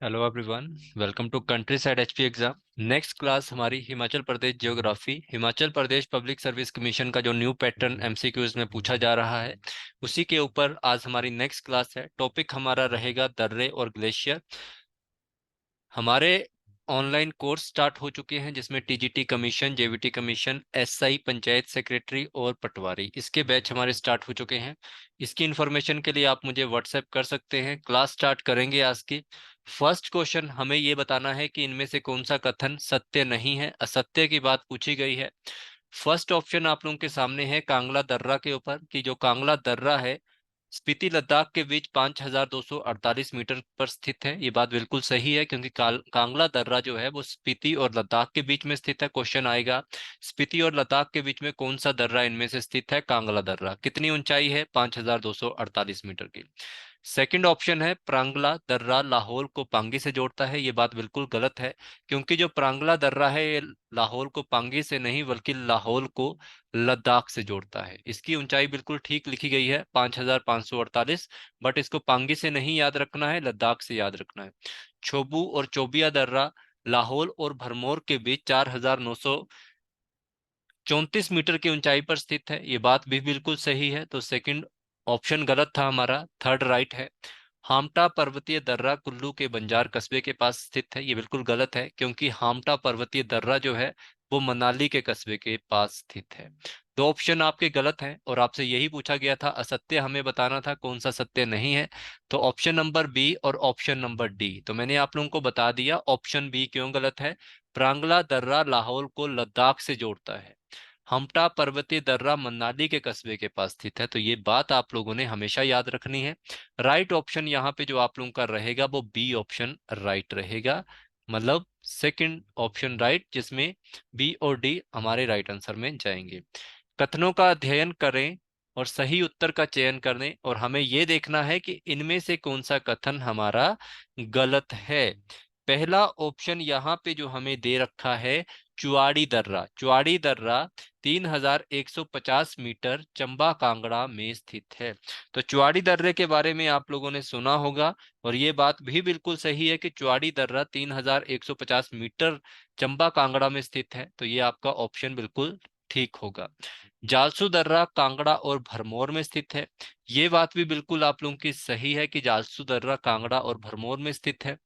Hello everyone, welcome to countryside HP exam. Next class हमारी Himachal Pradesh geography, Himachal Pradesh public service commission का जो new pattern MCQs में पूछा जा रहा है उसी के ऊपर आज हमारी नेक्स्ट क्लास है। टॉपिक हमारा रहेगा दर्रे और ग्लेशियर। हमारे ऑनलाइन कोर्स स्टार्ट हो चुके हैं जिसमें TGT commission, JVT commission, SI, panchayat secretary और पटवारी, इसके बैच हमारे स्टार्ट हो चुके हैं। इसकी इन्फॉर्मेशन के लिए आप मुझे व्हाट्सएप कर सकते हैं। क्लास स्टार्ट करेंगे आज की। फर्स्ट क्वेश्चन हमें ये बताना है कि इनमें से कौन सा कथन सत्य नहीं है, असत्य की बात पूछी गई है। फर्स्ट ऑप्शन आप लोगों के सामने है कांगला दर्रा के ऊपर, कि जो कांगला दर्रा है स्पीति लद्दाख के बीच 5248 मीटर पर स्थित है। ये बात बिल्कुल सही है क्योंकि कांगला दर्रा जो है वो स्पीति और लद्दाख के बीच में स्थित है। क्वेश्चन आएगा स्पीति और लद्दाख के बीच में कौन सा दर्रा इनमें से स्थित है? कांगला दर्रा। कितनी ऊंचाई है? 5248 मीटर की। सेकंड ऑप्शन है प्रांगला दर्रा लाहौल को पांगी से जोड़ता है। ये बात बिल्कुल गलत है क्योंकि जो प्रांगला दर्रा है ये लाहौल को पांगी से नहीं बल्कि लाहौल को लद्दाख से जोड़ता है। इसकी ऊंचाई बिल्कुल ठीक लिखी गई है 5548, बट इसको पांगी से नहीं याद रखना है, लद्दाख से याद रखना है। छोबू और चोबिया दर्रा लाहौल और भरमौर के बीच 4934 मीटर की ऊंचाई पर स्थित है। ये बात भी बिल्कुल सही है, तो सेकंड ऑप्शन गलत था हमारा, थर्ड राइट है। हामटा पर्वतीय दर्रा कुल्लू के बंजार कस्बे के पास स्थित है। ये बिल्कुल गलत है क्योंकि हामटा पर्वतीय दर्रा जो है वो मनाली के कस्बे के पास स्थित है। दो ऑप्शन आपके गलत हैं और आपसे यही पूछा गया था असत्य हमें बताना था, कौन सा सत्य नहीं है। तो ऑप्शन नंबर बी और ऑप्शन नंबर डी, तो मैंने आप लोगों को बता दिया ऑप्शन बी क्यों गलत है। प्रांगला दर्रा लाहौल को लद्दाख से जोड़ता है। हमटा पर्वतीय दर्रा मनाली के कस्बे के पास स्थित है। तो ये बात आप लोगों ने हमेशा याद रखनी है। राइट ऑप्शन यहाँ पे जो आप लोगों का रहेगा वो बी ऑप्शन राइट रहेगा, मतलब सेकंड ऑप्शन राइट, जिसमें बी और डी हमारे राइट आंसर में जाएंगे। कथनों का अध्ययन करें और सही उत्तर का चयन करें और हमें यह देखना है कि इनमें से कौन सा कथन हमारा गलत है। पहला ऑप्शन यहाँ पे जो हमें दे रखा है चुआड़ी दर्रा, चुआड़ी दर्रा 3150 मीटर चंबा कांगड़ा में स्थित है। तो चुआड़ी दर्रे के बारे में आप लोगों ने सुना होगा और ये बात भी बिल्कुल सही है कि चुआड़ी दर्रा 3150 मीटर चंबा कांगड़ा में स्थित है। तो ये आपका ऑप्शन बिल्कुल ठीक होगा। जालसू दर्रा कांगड़ा और भरमौर में स्थित है। ये बात भी बिल्कुल आप लोगों की सही है कि जालसू दर्रा कांगड़ा और भरमौर में स्थित है।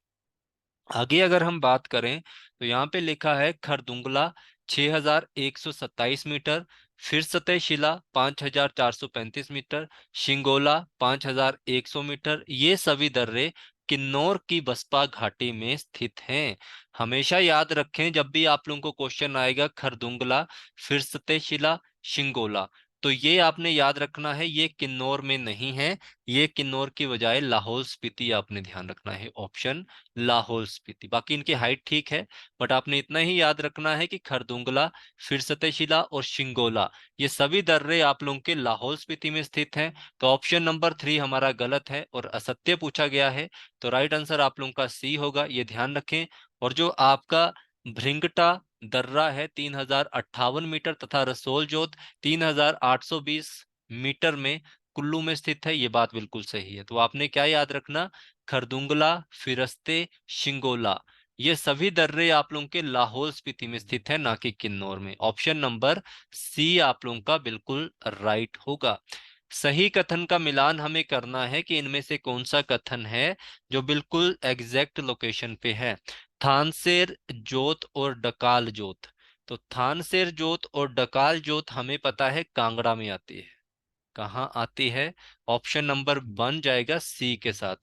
आगे अगर हम बात करें तो यहाँ पे लिखा है खरदुंगला 6127 मीटर, फिर सतह शिला 5435 मीटर, शिंगोला 5100 मीटर, ये सभी दर्रे किन्नौर की बसपा घाटी में स्थित हैं। हमेशा याद रखें जब भी आप लोगों को क्वेश्चन आएगा खरदुंगला, फिर सतह शिला, शिंगोला, तो ये आपने याद रखना है ये किन्नौर में नहीं है। ये किन्नौर की बजाय लाहौल स्पीति आपने ध्यान रखना है, ऑप्शन लाहौल स्पीति। बाकी इनकी हाइट ठीक है, बट आपने इतना ही याद रखना है कि खरदुंगला, फिर शिला और शिंगोला ये सभी दर्रे आप लोगों के लाहौल स्पीति में स्थित हैं। तो ऑप्शन नंबर 3 हमारा गलत है और असत्य पूछा गया है। तो राइट आंसर आप लोगों का सी होगा, ये ध्यान रखें। और जो आपका भृंगटा दर्रा है 3058 मीटर तथा रसोल जोत 3820 मीटर में कुल्लू में स्थित है। ये बात बिल्कुल सही है। तो आपने क्या याद रखना, खरदुंगला, फिरस्ते, शिंगोला, ये सभी दर्रे आप लोगों के लाहौल स्पीति में स्थित है, ना कि किन्नौर में। ऑप्शन नंबर सी आप लोगों का बिल्कुल राइट होगा। सही कथन का मिलान हमें करना है कि इनमें से कौन सा कथन है जो बिल्कुल एग्जैक्ट लोकेशन पे है। थानसेर जोत और डकाल जोत, तो थानसेर जोत और डकाल जोत हमें पता है कांगड़ा में आती है। कहाँ आती है? ऑप्शन नंबर बन जाएगा सी के साथ।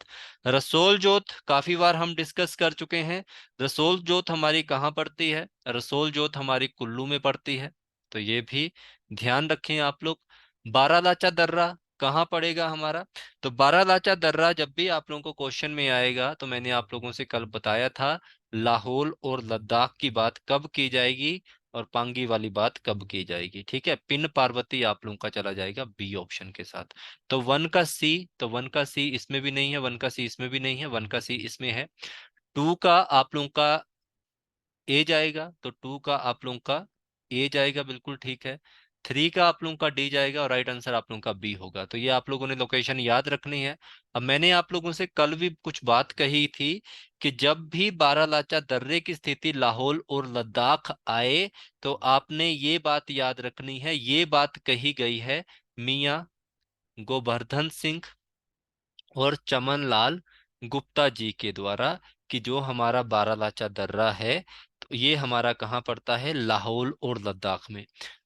रसोल जोत काफी बार हम डिस्कस कर चुके हैं। रसोल जोत हमारी कहाँ पड़ती है? रसोल जोत हमारी कुल्लू में पड़ती है, तो ये भी ध्यान रखें आप लोग। बारालाचा दर्रा कहाँ पड़ेगा हमारा? तो बारालाचा दर्रा जब भी आप लोगों को क्वेश्चन में आएगा तो मैंने आप लोगों से कल बताया था लाहौल और लद्दाख की बात कब की जाएगी और पांगी वाली बात कब की जाएगी। ठीक है, पिन पार्वती आप लोगों का चला जाएगा बी ऑप्शन के साथ। तो वन का सी, तो वन का सी इसमें भी नहीं है, वन का सी इसमें भी नहीं है, वन का सी इसमें है। टू का आप लोगों का ए जाएगा, तो टू का आप लोगों का ए जाएगा, बिल्कुल ठीक है। 3 का आप लोगों का डी जाएगा और राइट आंसर आप लोगों का बी होगा। तो ये आप लोगों ने लोकेशन याद रखनी है। अब मैंने आप लोगों से कल भी कुछ बात कही थी कि जब भी बारालाचा दर्रे की स्थिति लाहौल और लद्दाख आए तो आपने ये बात याद रखनी है। ये बात कही गई है मियां गोवर्धन सिंह और चमन लाल गुप्ता जी के द्वारा कि जो हमारा बारालाचा दर्रा है तो ये हमारा कहाँ पड़ता है, लाहौल और लद्दाख में।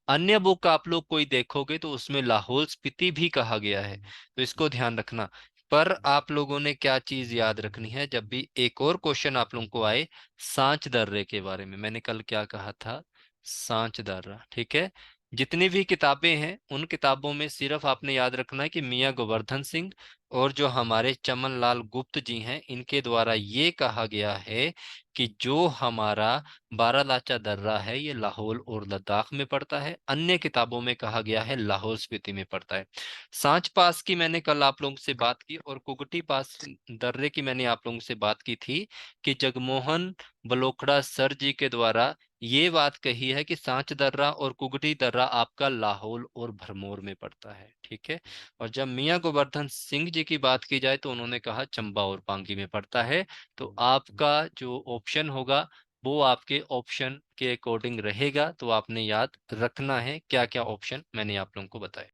अन्य बुक आप लोग कोई देखोगे तो उसमें लाहौल स्पीति भी कहा गया है, तो इसको ध्यान रखना। पर आप लोगों ने क्या चीज याद रखनी है, जब भी एक और क्वेश्चन आप लोगों को आए सांच दर्रे के बारे में, मैंने कल क्या कहा था, सांच दर्रा, ठीक है। जितनी भी किताबें हैं उन किताबों में सिर्फ आपने याद रखना है कि मियां गोवर्धन सिंह और जो हमारे चमन लाल गुप्त जी हैं इनके द्वारा ये कहा गया है कि जो हमारा बारालाचा दर्रा है ये लाहौल और लद्दाख में पड़ता है। अन्य किताबों में कहा गया है लाहौल स्पीति में पड़ता है। सांच पास की मैंने कल आप लोगों से बात की और कुगटी पास दर्रे की मैंने आप लोगों से बात की थी कि जगमोहन बलोकड़ा सर जी के द्वारा ये बात कही है कि सांच दर्रा और कुगटी दर्रा आपका लाहौल और भरमौर में पड़ता है, ठीक है। और जब मियां गोवर्धन सिंह जी की बात की जाए तो उन्होंने कहा चंबा और पांगी में पड़ता है। तो आपका जो ऑप्शन होगा वो आपके ऑप्शन के अकॉर्डिंग रहेगा। तो आपने याद रखना है क्या क्या ऑप्शन मैंने आप लोगों को बताया।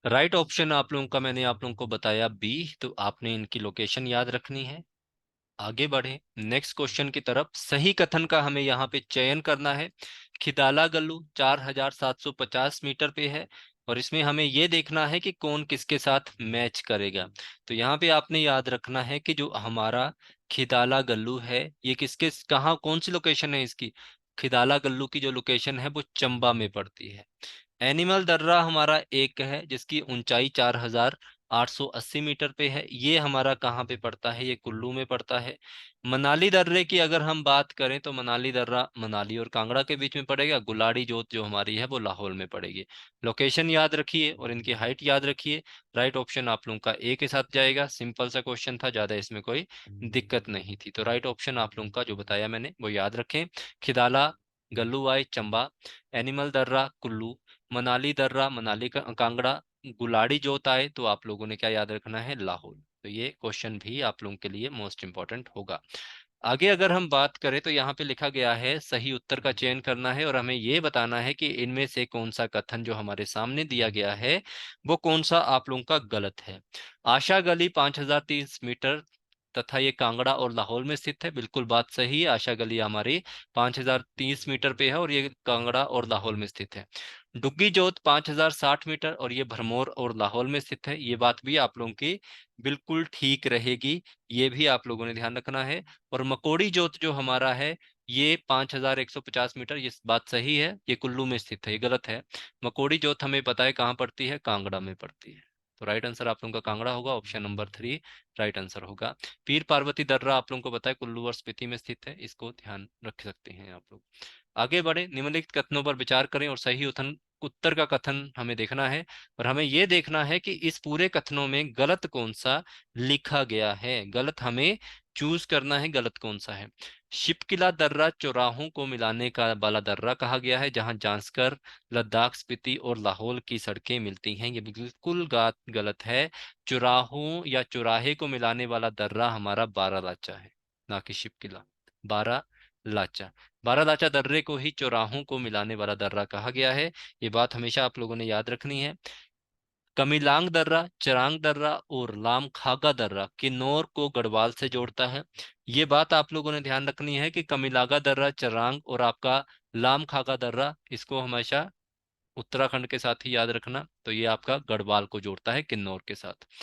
राइट ऑप्शन आप लोगों का मैंने आप लोगों को बताया बी, तो आपने इनकी लोकेशन याद रखनी है। आगे बढ़े नेक्स्ट क्वेश्चन की तरफ। सही कथन का हमें यहाँ पे चयन करना है। खिदाला गल्लू 4750 मीटर पे है और इसमें हमें ये देखना है कि कौन किसके साथ मैच करेगा। तो यहाँ पे आपने याद रखना है कि जो हमारा खिदाला गल्लू है ये किसके कहाँ कौन सी लोकेशन है इसकी। खिदाला गल्लू की जो लोकेशन है वो चंबा में पड़ती है। एनिमल दर्रा हमारा एक है जिसकी ऊंचाई 4880 मीटर पे है, ये हमारा कहाँ पे पड़ता है, ये कुल्लू में पड़ता है। मनाली दर्रे की अगर हम बात करें तो मनाली दर्रा मनाली और कांगड़ा के बीच में पड़ेगा। गुलाड़ी जोत जो हमारी है वो लाहौल में पड़ेगी। लोकेशन याद रखिए और इनकी हाइट याद रखिए। राइट ऑप्शन आप लोगों का ए के साथ जाएगा। सिंपल सा क्वेश्चन था, ज्यादा इसमें कोई दिक्कत नहीं थी। तो राइट ऑप्शन आप लोगों का जो बताया मैंने वो याद रखें। खिदाला गल्लूवाई चंबा, एनिमल दर्रा कुल्लू, मनाली दर्रा मनाली का कांगड़ा, गुलाड़ी जोत आए तो आप लोगों ने क्या याद रखना है, लाहौल। तो ये क्वेश्चन भी आप लोगों के लिए मोस्ट इंपॉर्टेंट होगा। आगे अगर हम बात करें तो यहाँ पे लिखा गया है सही उत्तर का चयन करना है और हमें ये बताना है कि इनमें से कौन सा कथन जो हमारे सामने दिया गया है वो कौन सा आप लोगों का गलत है। आशा गली 5030 मीटर तथा ये कांगड़ा और लाहौल में स्थित है, बिल्कुल बात सही है। आशा गली हमारी 5030 मीटर पे है और ये कांगड़ा और लाहौल में स्थित है। डुग्गी जोत 5060 मीटर और ये भरमौर और लाहौल में स्थित है, ये बात भी आप लोगों की बिल्कुल ठीक रहेगी। ये भी आप लोगों ने ध्यान रखना है। और मकोड़ी जोत जो हमारा है ये 5150 मीटर, ये बात सही है, ये कुल्लू में स्थित है, ये गलत है। मकोड़ी जोत हमें पता है कहाँ पड़ती है, कांगड़ा में पड़ती है। तो राइट आंसर आप लोगों का कांगड़ा होगा, ऑप्शन नंबर 3 राइट आंसर होगा। पीर पार्वती दर्रा आप लोगों को पता है कुल्लू और स्पीति में स्थित है, इसको ध्यान रख सकते हैं आप लोग। आगे बढ़े, निम्नलिखित कथनों पर विचार करें और सही उत्तर का कथन हमें देखना है। और हमें यह देखना है कि इस पूरे कथनों में गलत कौन सा लिखा गया है, गलत हमें चूज करना है, गलत कौन सा है। शिपकिला दर्रा चौराहों को मिलाने का वाला दर्रा कहा गया है जहां जांस्कर, लद्दाख, स्पीति और लाहौल की सड़कें मिलती हैं, ये बिल्कुल गलत है। चौराहों या चौराहे को मिलाने वाला दर्रा हमारा बारालाचा है, ना कि शिपकिला। बारालाचा, बारालाचा दर्रे को ही चौराहों को मिलाने वाला दर्रा कहा गया है, ये बात हमेशा आप लोगों ने याद रखनी है। कमिलांग दर्रा, चरांग दर्रा और लाम खागा दर्रा किन्नौर को गढ़वाल से जोड़ता है, ये बात आप लोगों ने ध्यान रखनी है कि कमिलागा दर्रा चरांग और आपका लाम खागा दर्रा इसको हमेशा उत्तराखंड के साथ ही याद रखना, तो ये आपका गढ़वाल को जोड़ता है किन्नौर के साथ।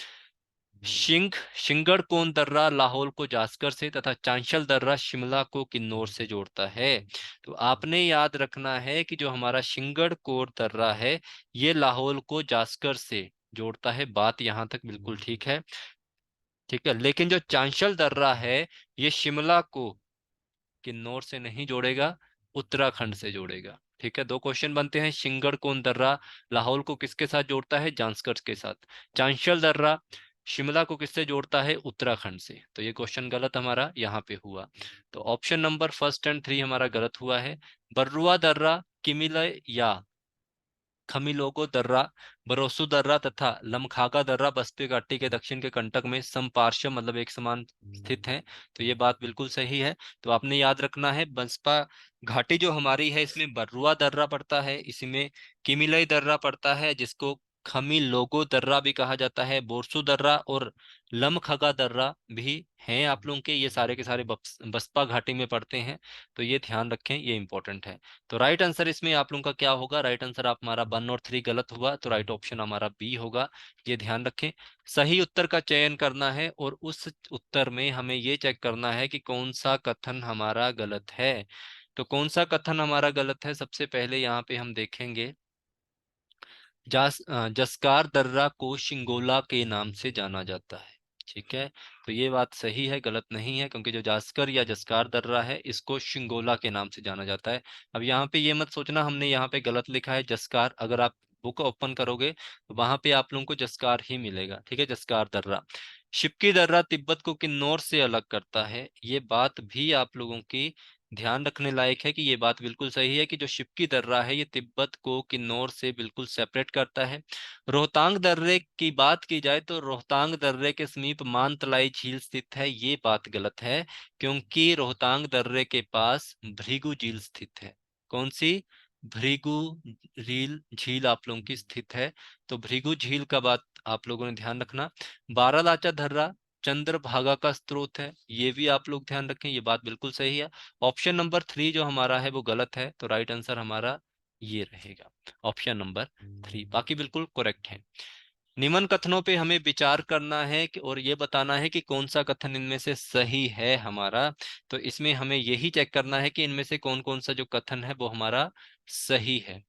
शिंगड़कोन दर्रा लाहौल को जास्कर से तथा चांशल दर्रा शिमला को किन्नौर से जोड़ता है। तो आपने याद रखना है कि जो हमारा शिंगड़कोट दर्रा है ये लाहौल को जास्कर से जोड़ता है, बात यहां तक बिल्कुल ठीक है, ठीक है। लेकिन जो चांशल दर्रा है ये शिमला को किन्नौर से नहीं जोड़ेगा, उत्तराखंड से जोड़ेगा, ठीक है। दो क्वेश्चन बनते हैं, शिंगड़कोन दर्रा लाहौल को किसके साथ जोड़ता है, जांस्कर के साथ। चांशल दर्रा शिमला को किससे जोड़ता है, उत्तराखंड से। तो ये क्वेश्चन गलत हमारा यहाँ पे हुआ। तो ऑप्शन नंबर फर्स्ट एंड 3 हमारा गलत हुआ है। बर्रुआ दर्रा किमिलय या खमिलोगो दर्रा, बरोसू दर्रा तथा लमखागा दर्रा बस्ती घाटी के दक्षिण के कंटक में समपार्श्व मतलब एक समान स्थित है। तो ये बात बिल्कुल सही है। तो आपने याद रखना है, बंसपा घाटी जो हमारी है इसमें बर्रुआ दर्रा पड़ता है, इसमें किमिलई दर्रा पड़ता है जिसको खमिलोगो दर्रा भी कहा जाता है, बोरसू दर्रा और लमखगा दर्रा भी हैं आप लोगों के, ये सारे के सारे बसपा घाटी में पड़ते हैं। तो ये ध्यान रखें, ये इंपॉर्टेंट है। तो राइट आंसर इसमें आप लोगों का क्या होगा? राइट आंसर आप हमारा 1 और 3 गलत हुआ, तो राइट ऑप्शन हमारा बी होगा। ये ध्यान रखें। सही उत्तर का चयन करना है और उस उत्तर में हमें ये चेक करना है कि कौन सा कथन हमारा गलत है। तो कौन सा कथन हमारा गलत है, सबसे पहले यहाँ पे हम देखेंगे। जसकार दर्रा को शिंगोला के नाम से जाना जाता है। ठीक है, तो ये बात सही है, गलत नहीं है, क्योंकि जो जास्कर या जसकार दर्रा है इसको शिंगोला के नाम से जाना जाता है। अब यहाँ पे ये मत सोचना हमने यहाँ पे गलत लिखा है जसकार, अगर आप बुक ओपन करोगे तो वहां पे आप लोगों को जसकार ही मिलेगा। ठीक है, जसकार दर्रा। शिपकी दर्रा तिब्बत को किन्नौर से अलग करता है, ये बात भी आप लोगों की ध्यान रखने लायक है कि ये बात बिल्कुल सही है कि जो शिपकी दर्रा है ये तिब्बत को किन्नौर से बिल्कुल सेपरेट करता है। रोहतांग दर्रे की बात की जाए तो रोहतांग दर्रे के समीप मानतलाई झील स्थित है, ये बात गलत है, क्योंकि रोहतांग दर्रे के पास भृगु झील स्थित है। कौन सी? भृगु झील झील आप लोगों की स्थित है। तो भृगु झील का बात आप लोगों ने ध्यान रखना। बारालाचा दर्रा चंद्रभागा का स्रोत है, ये भी आप लोग ध्यान रखें, ये बात बिल्कुल सही है। ऑप्शन नंबर 3 जो हमारा है वो गलत है, तो राइट आंसर हमारा ये रहेगा, ऑप्शन नंबर 3। बाकी बिल्कुल करेक्ट है। निम्न कथनों पे हमें विचार करना है और ये बताना है कि कौन सा कथन इनमें से सही है हमारा। तो इसमें हमें यही चेक करना है कि इनमें से कौन कौन सा जो कथन है वो हमारा सही है।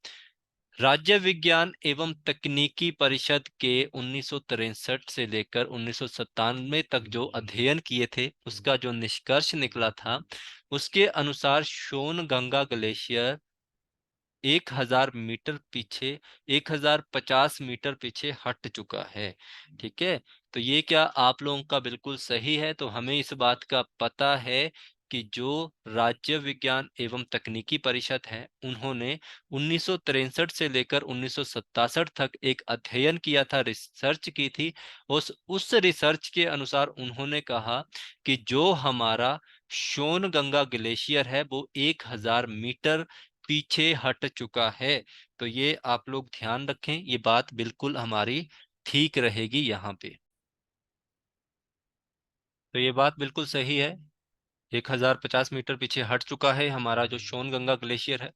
राज्य विज्ञान एवं तकनीकी परिषद के 1963 से लेकर 1997 तक जो अध्ययन किए थे उसका जो निष्कर्ष निकला था उसके अनुसार सोन गंगा ग्लेशियर 1000 मीटर पीछे 1050 मीटर पीछे हट चुका है। ठीक है, तो ये क्या आप लोगों का बिल्कुल सही है। तो हमें इस बात का पता है कि जो राज्य विज्ञान एवं तकनीकी परिषद है उन्होंने 1963 से लेकर 1967 तक एक अध्ययन किया था, रिसर्च की थी। उस रिसर्च के अनुसार उन्होंने कहा कि जो हमारा सोन गंगा ग्लेशियर है वो 1000 मीटर पीछे हट चुका है। तो ये आप लोग ध्यान रखें, ये बात बिल्कुल हमारी ठीक रहेगी यहाँ पे। तो ये बात बिल्कुल सही है, 1050 मीटर पीछे हट चुका है हमारा जो सोन गंगा ग्लेशियर है।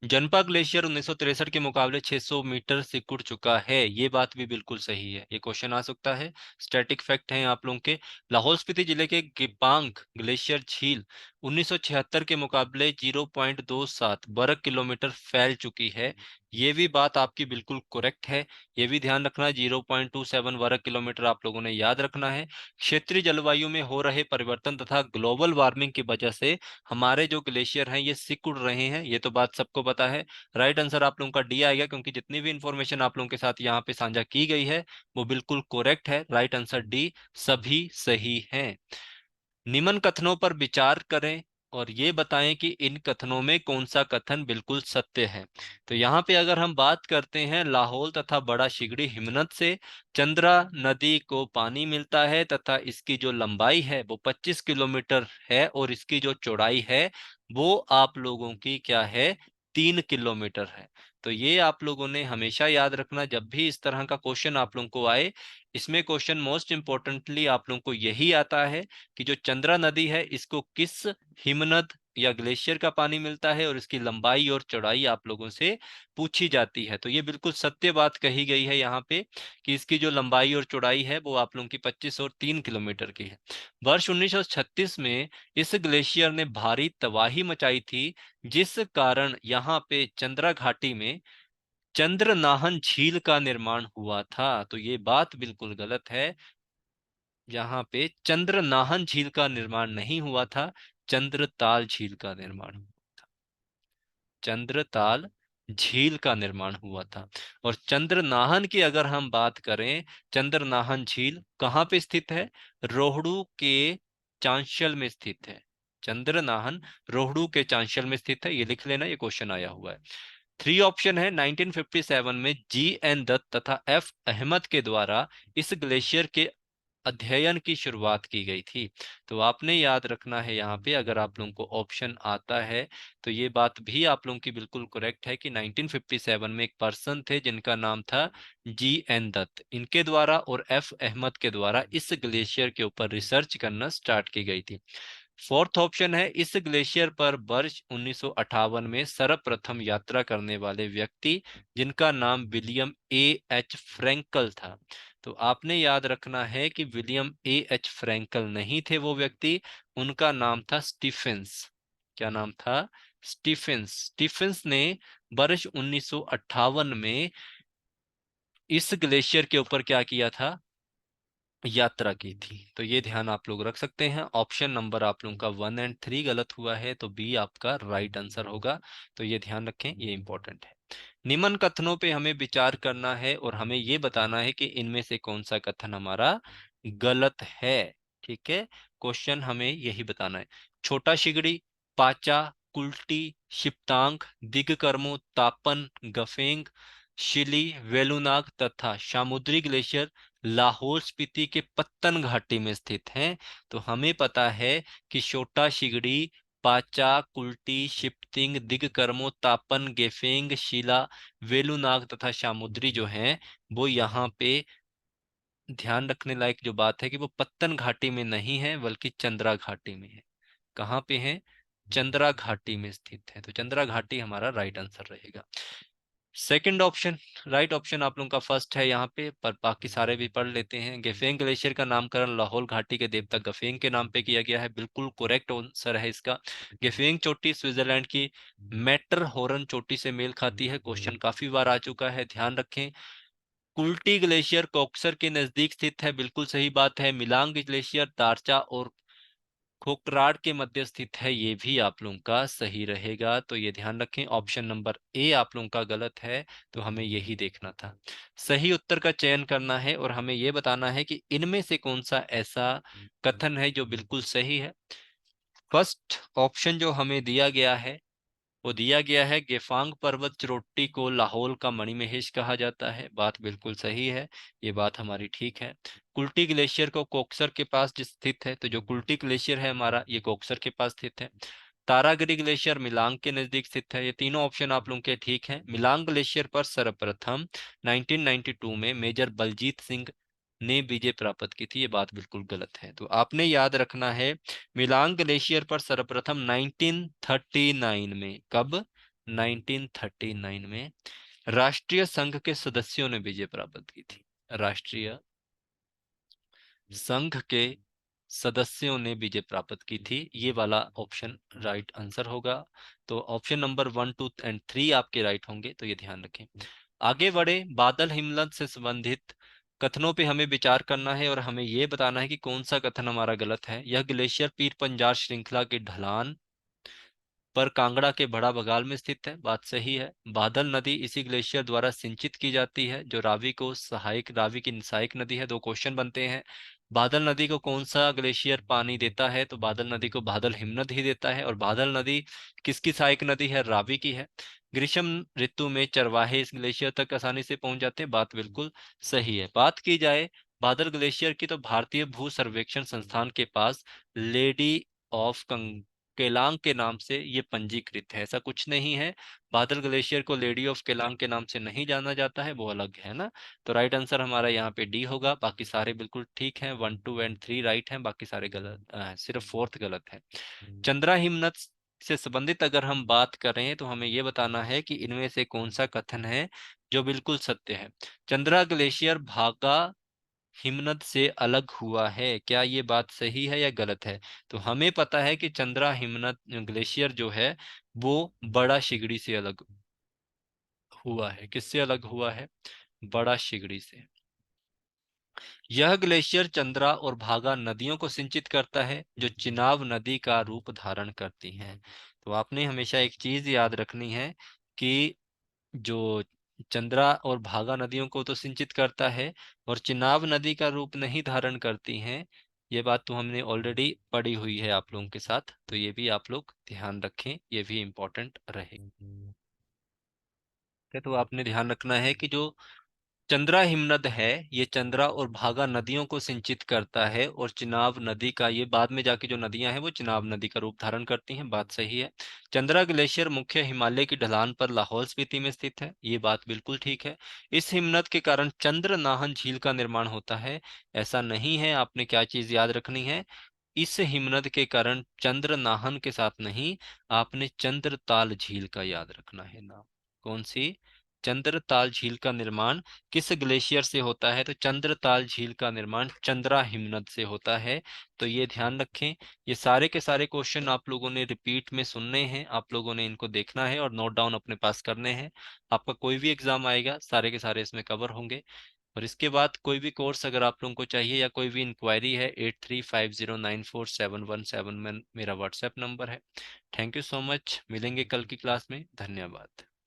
जनपा ग्लेशियर 1963 के मुकाबले 600 मीटर सिकुड़ चुका है, ये बात भी बिल्कुल सही है, ये क्वेश्चन आ सकता है। स्टैटिक फैक्ट है आप लोगों के। लाहौल स्पीति जिले के गिपांग ग्लेशियर झील 1976 के मुकाबले 0.27 वर्ग किलोमीटर फैल चुकी है, ये भी बात आपकी बिल्कुल करेक्ट है। ये भी ध्यान रखना, 0.27 वर्ग किलोमीटर आप लोगों ने याद रखना है। क्षेत्रीय जलवायु में हो रहे परिवर्तन तथा ग्लोबल वार्मिंग की वजह से हमारे जो ग्लेशियर हैं ये सिकुड़ रहे हैं, ये तो बात सबको पता है। राइट आंसर आप लोगों का डी आएगा, क्योंकि जितनी भी इंफॉर्मेशन आप लोगों के साथ यहाँ पे साझा की गई है वो बिल्कुल करेक्ट है। राइट आंसर डी सभी सही हैं। निम्न कथनों पर विचार करें और ये बताएं कि इन कथनों में कौन सा कथन बिल्कुल सत्य है। तो यहाँ पे अगर हम बात करते हैं, लाहौल तथा बड़ा शिगड़ी हिमनद से चंद्रा नदी को पानी मिलता है तथा इसकी जो लंबाई है वो 25 किलोमीटर है और इसकी जो चौड़ाई है वो आप लोगों की क्या है? 3 किलोमीटर है। तो ये आप लोगों ने हमेशा याद रखना, जब भी इस तरह का क्वेश्चन आप लोगों को आए, इसमें क्वेश्चन मोस्ट इंपॉर्टेंटली आप लोगों को यही आता है कि जो चंद्रा नदी है इसको किस हिमनद या ग्लेशियर का पानी मिलता है और इसकी लंबाई और चौड़ाई आप लोगों से पूछी जाती है। तो ये बिल्कुल सत्य बात कही गई है यहाँ पे कि इसकी जो लंबाई और चौड़ाई है वो आप लोगों की 25 और 3 किलोमीटर की है। वर्ष 1936 में इस ग्लेशियर ने भारी तबाही मचाई थी, जिस कारण यहाँ पे चंद्रा घाटी में चंद्रनाहन झील का निर्माण हुआ था। तो ये बात बिल्कुल गलत है, यहाँ पे चंद्रनाहन झील का निर्माण नहीं हुआ था, चंद्रताल झील का निर्माण हुआ था। चंद्रताल झील का निर्माण हुआ था। और चंद्रनाहन की अगर हम बात करें, चंद्रनाहन झील कहाँ पे स्थित है? रोहड़ू के चांशल में स्थित है। चंद्रनाहन रोहड़ू के चांशल में स्थित है, ये लिख लेना, ये क्वेश्चन आया हुआ है। 3 ऑप्शन है। 1957 में G.N. दत्त तथा F. अहमद के द्वारा इस ग्लेशियर के अध्ययन की शुरुआत की गई थी। तो आपने याद रखना है यहाँ पे, अगर आप लोगों को ऑप्शन आता है तो ये बात भी आप लोगों की बिल्कुल करेक्ट है कि 1957 में एक पर्सन थे जिनका नाम था G.N. दत्त, इनके द्वारा और F. अहमद के द्वारा इस ग्लेशियर के ऊपर रिसर्च करना स्टार्ट की गई थी। फोर्थ ऑप्शन है, इस ग्लेशियर पर वर्ष 1958 में सर्वप्रथम यात्रा करने वाले व्यक्ति जिनका नाम विलियम A.H. फ्रैंकल था। तो आपने याद रखना है कि विलियम A.H. फ्रैंकल नहीं थे वो व्यक्ति, उनका नाम था स्टीफेंस। क्या नाम था? स्टीफेंस। स्टीफेंस ने वर्ष 1958 में इस ग्लेशियर के ऊपर क्या किया था? यात्रा की थी। तो ये ध्यान आप लोग रख सकते हैं। ऑप्शन नंबर आप लोगों का 1 और 3 गलत हुआ है, तो बी आपका राइट आंसर होगा। तो ये ध्यान रखें, ये इंपॉर्टेंट है। निम्न कथनों पे हमें विचार करना है और हमें ये बताना है कि इनमें से कौन सा कथन हमारा गलत है। ठीक है, क्वेश्चन हमें यही बताना है। छोटा शिगड़ी, पाचा, कुल्टी, शिप्तांग, दिगकर्मो, तापन, गफेंग, शिली, वेलुनाग तथा सामुद्री ग्लेशियर लाहौल स्पीति के पत्तन घाटी में स्थित हैं। तो हमें पता है कि छोटा शिगड़ी, पाचा, कुल्टी, शिप्तिंग, दिगकर्मो, तापन, गेफेंग, शिला, वेलुनाग तथा सामुद्री जो हैं वो यहाँ पे ध्यान रखने लायक जो बात है कि वो पत्तन घाटी में नहीं है बल्कि चंद्रा घाटी में है। कहाँ पे है? चंद्रा घाटी में स्थित है। तो चंद्रा घाटी हमारा राइट आंसर रहेगा। सेकंड ऑप्शन राइट ऑप्शन आप लोगों का फर्स्ट है यहाँ पे, पर बाकी सारे भी पढ़ लेते हैं। गेफेंग ग्लेशियर का नामकरण लाहौल घाटी के देवता गेफेंग के नाम पे किया गया है, बिल्कुल करेक्ट आंसर है इसका। गेफेंग चोटी स्विट्जरलैंड की मैटरहोर्न चोटी से मेल खाती है, क्वेश्चन काफी बार आ चुका है, ध्यान रखें। कुल्टी ग्लेशियर कोक्सर के नजदीक स्थित है, बिल्कुल सही बात है। मिलांग ग्लेशियर दारचा और खोकराड के मध्य स्थित है, ये भी आप लोगों का सही रहेगा। तो ये ध्यान रखें, ऑप्शन नंबर ए आप लोगों का गलत है, तो हमें यही देखना था। सही उत्तर का चयन करना है और हमें यह बताना है कि इनमें से कौन सा ऐसा कथन है जो बिल्कुल सही है। फर्स्ट ऑप्शन जो हमें दिया गया है वो दिया गया है, गेफांग पर्वत चोटी को लाहौल का मणिमहेश कहा जाता है, बात बिल्कुल सही है, ये बात हमारी ठीक है। कुल्टी ग्लेशियर को कोक्सर के पास स्थित है, तो जो कुल्टी ग्लेशियर है हमारा ये कोक्सर के पास स्थित है। तारागिरी ग्लेशियर मिलांग के नजदीक स्थित है, ये तीनों ऑप्शन आप लोगों के ठीक हैं। मिलांग ग्लेशियर पर सर्वप्रथम 1992 में मेजर बलजीत सिंह ने विजय प्राप्त की थी, ये बात बिल्कुल गलत है। तो आपने याद रखना है, मिलांग ग्लेशियर पर सर्वप्रथम 1939 में, कब? 1939 में राष्ट्रीय संघ के सदस्यों ने विजय प्राप्त की थी। राष्ट्रीय संघ के सदस्यों ने विजय प्राप्त की थी, ये वाला ऑप्शन राइट आंसर होगा। तो ऑप्शन नंबर 1, 2 और 3 आपके राइट होंगे, तो ये ध्यान रखें। आगे बढ़े, बादल हिमनद से संबंधित कथनों पे हमें विचार करना है और हमें यह बताना है कि कौन सा कथन हमारा गलत है। यह ग्लेशियर पीर पंजार श्रृंखला के ढलान पर कांगड़ा के बड़ा बगाल में स्थित है, बात सही है। बादल नदी इसी ग्लेशियर द्वारा सिंचित की जाती है, जो रावी की सहायक नदी है। दो क्वेश्चन बनते हैं, बादल नदी को कौन सा ग्लेशियर पानी देता है? तो बादल नदी को बादल हिमनद ही देता है। और बादल नदी किसकी सहायक नदी है? रावी की है। ग्रीष्म ऋतु में चरवाहे इस ग्लेशियर तक आसानी से पहुंच जाते हैं, बात बिल्कुल सही है। बात की जाए बादल ग्लेशियर की, तो भारतीय भू सर्वेक्षण संस्थान के पास लेडी ऑफ केलांग के नाम से ये पंजीकृत है, ऐसा कुछ नहीं है। बादल ग्लेशियर को लेडी ऑफ केलांग के नाम से नहीं जाना जाता है, वो अलग है ना। तो राइट आंसर हमारा यहाँ पे डी होगा। बाकी सारे बिल्कुल ठीक हैं, 1, 2 और 3 राइट हैं, बाकी सारे गलत, सिर्फ फोर्थ गलत है। चंद्रा हिमनद से संबंधित अगर हम बात करें तो हमें ये बताना है कि इनमें से कौन सा कथन है जो बिल्कुल सत्य है। चंद्रा ग्लेशियर भागा हिमनद से अलग हुआ है, क्या ये बात सही है या गलत है? तो हमें पता है कि चंद्रा हिमनद ग्लेशियर जो है वो बड़ा शिगड़ी से अलग हुआ है। किससे अलग हुआ है? बड़ा शिगड़ी से। यह ग्लेशियर चंद्रा और भागा नदियों को सिंचित करता है, जो चिनाब नदी का रूप धारण करती हैं। तो आपने हमेशा एक चीज याद रखनी है कि जो चंद्रा और भागा नदियों को तो सिंचित करता है और चिनाब नदी का रूप नहीं धारण करती हैं। ये बात तो हमने ऑलरेडी पढ़ी हुई है आप लोगों के साथ, तो ये भी आप लोग ध्यान रखें, ये भी इम्पोर्टेंट रहे। तो आपने ध्यान रखना है कि जो चंद्रा हिमनद है, ये चंद्रा और भागा नदियों को सिंचित करता है, और चिनाब नदी का, ये बाद में जाके जो नदियां हैं वो चिनाब नदी का रूप धारण करती हैं। बात सही है। चंद्रा ग्लेशियर मुख्य हिमालय की ढलान पर लाहौल स्पीति में स्थित है, ये बात बिल्कुल ठीक है। इस हिमनद के कारण चंद्र नाहन झील का निर्माण होता है, ऐसा नहीं है। आपने क्या चीज याद रखनी है, इस हिमनद के कारण चंद्र नाहन के साथ नहीं, आपने चंद्रताल झील का याद रखना है नाम। कौन सी? चंद्रताल झील का निर्माण किस ग्लेशियर से होता है? तो चंद्रताल झील का निर्माण चंद्रा हिमनद से होता है। तो ये ध्यान रखें। ये सारे के सारे क्वेश्चन आप लोगों ने रिपीट में सुनने हैं, आप लोगों ने इनको देखना है और नोट डाउन अपने पास करने हैं। आपका कोई भी एग्जाम आएगा, सारे के सारे इसमें कवर होंगे। और इसके बाद कोई भी कोर्स अगर आप लोगों को चाहिए या कोई भी इंक्वायरी है, 8350947171 में मेरा व्हाट्सएप नंबर है। थैंक यू सो मच, मिलेंगे कल की क्लास में। धन्यवाद।